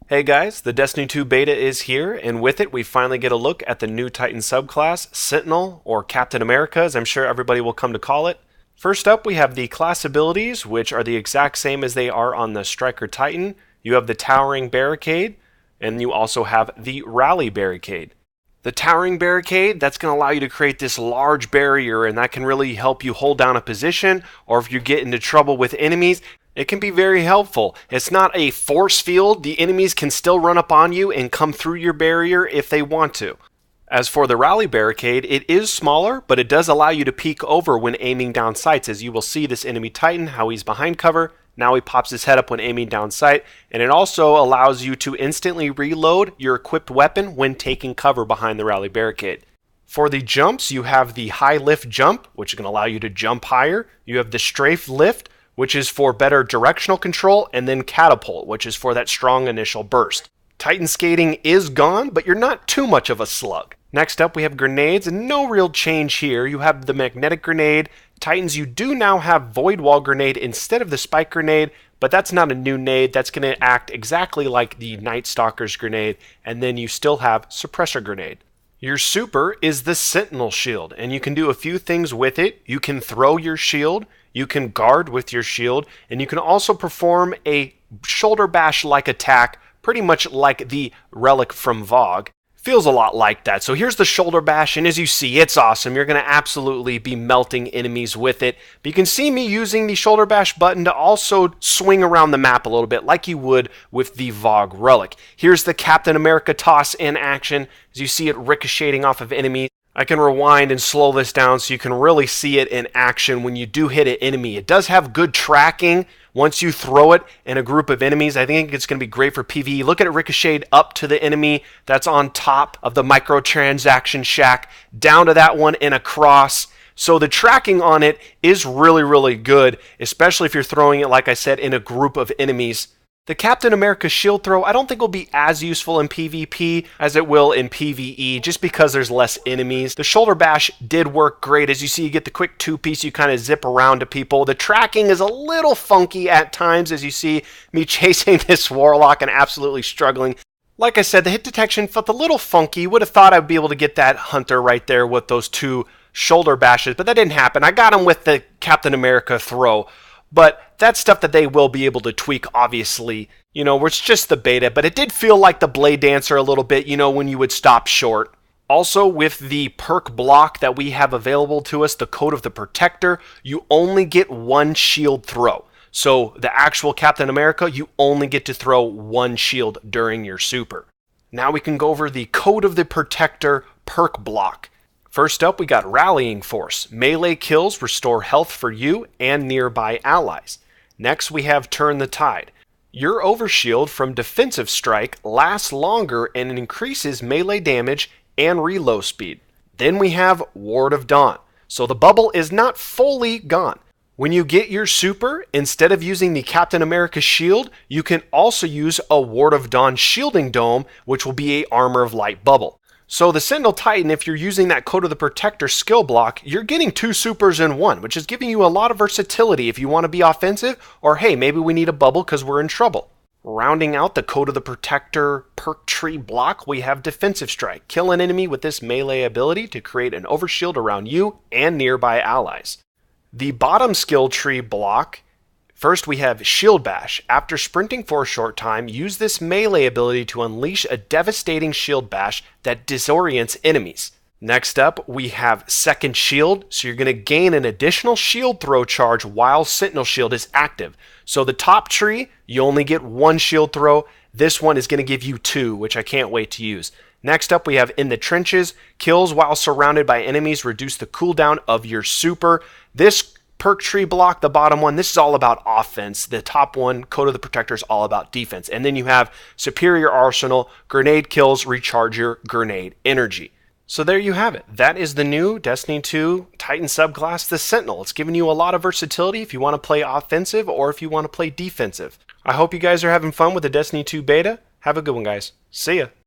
Hey guys, the Destiny 2 beta is here, and with it we finally get a look at the new Titan subclass, Sentinel, or Captain America, as I'm sure everybody will come to call it. First up, we have the class abilities, which are the exact same as they are on the Striker Titan. You have the Towering Barricade, and you also have the Rally Barricade. The Towering Barricade, that's going to allow you to create this large barrier, and that can really help you hold down a position, or if you get into trouble with enemies, it can be very helpful. It's not a force field. The enemies can still run up on you and come through your barrier if they want to. As for the Rally Barricade, it is smaller, but it does allow you to peek over when aiming down sights. As you will see this enemy Titan, how he's behind cover. Now he pops his head up when aiming down sight, and it also allows you to instantly reload your equipped weapon when taking cover behind the Rally Barricade. For the jumps, you have the High Lift Jump, which is going to allow you to jump higher. You have the Strafe Lift, which is for better directional control, and then Catapult, which is for that strong initial burst. Titan Skating is gone, but you're not too much of a slug. Next up, we have grenades, and no real change here. You have the Magnetic Grenade. Titans, you do now have Void Wall Grenade instead of the Spike Grenade, but that's not a new nade. That's going to act exactly like the Night Stalker's Grenade, and then you still have Suppressor Grenade. Your super is the Sentinel Shield, and you can do a few things with it. You can throw your shield, you can guard with your shield, and you can also perform a shoulder bash-like attack, pretty much like the relic from Vogue. Feels a lot like that. So here's the shoulder bash, and as you see, it's awesome. You're going to absolutely be melting enemies with it. But you can see me using the shoulder bash button to also swing around the map a little bit like you would with the Vogue relic. Here's the Captain America toss in action. As you see it ricocheting off of enemies. I can rewind and slow this down so you can really see it in action when you do hit an enemy. It does have good tracking once you throw it in a group of enemies. I think it's going to be great for PvE. Look at it ricocheted up to the enemy that's on top of the microtransaction shack, down to that one and across. So the tracking on it is really, really good, especially if you're throwing it, like I said, in a group of enemies. The Captain America shield throw, I don't think will be as useful in PvP as it will in PvE, just because there's less enemies. The shoulder bash did work great. As you see, you get the quick two-piece, you kind of zip around to people. The tracking is a little funky at times, as you see me chasing this Warlock and absolutely struggling. Like I said, the hit detection felt a little funky. Would have thought I'd be able to get that Hunter right there with those two shoulder bashes, but that didn't happen. I got him with the Captain America throw. But that's stuff that they will be able to tweak, obviously, where it's just the beta. But it did feel like the Blade Dancer a little bit, when you would stop short. Also, with the perk block that we have available to us, the Code of the Protector, you only get one shield throw. So the actual Captain America, you only get to throw one shield during your super. Now we can go over the Code of the Protector perk block. First up, we got Rallying Force. Melee kills restore health for you and nearby allies. Next, we have Turn the Tide. Your overshield from Defensive Strike lasts longer and increases melee damage and reload speed. Then we have Ward of Dawn. So the bubble is not fully gone. When you get your super, instead of using the Captain America shield, you can also use a Ward of Dawn shielding dome, which will be a Armor of Light bubble. So the Sentinel Titan, if you're using that Code of the Protector skill block, you're getting two supers in one, which is giving you a lot of versatility if you want to be offensive, or hey, maybe we need a bubble because we're in trouble. Rounding out the Code of the Protector perk tree block, we have Defensive Strike. Kill an enemy with this melee ability to create an overshield around you and nearby allies. The bottom skill tree block, first we have Shield Bash. After sprinting for a short time, use this melee ability to unleash a devastating shield bash that disorients enemies. Next up, we have Second Shield, so you're going to gain an additional shield throw charge while Sentinel Shield is active. So the top tree, you only get one shield throw. This one is going to give you two, which I can't wait to use. Next up, we have In the Trenches. Kills while surrounded by enemies reduce the cooldown of your super. This perk tree block, the bottom one, this is all about offense. The top one, Code of the Protector, is all about defense. And then you have Superior Arsenal. Grenade kills recharge your grenade energy. So there you have it. That is the new Destiny 2 Titan subclass, the Sentinel. It's giving you a lot of versatility if you want to play offensive or if you want to play defensive. I hope you guys are having fun with the Destiny 2 beta. Have a good one, guys. See ya.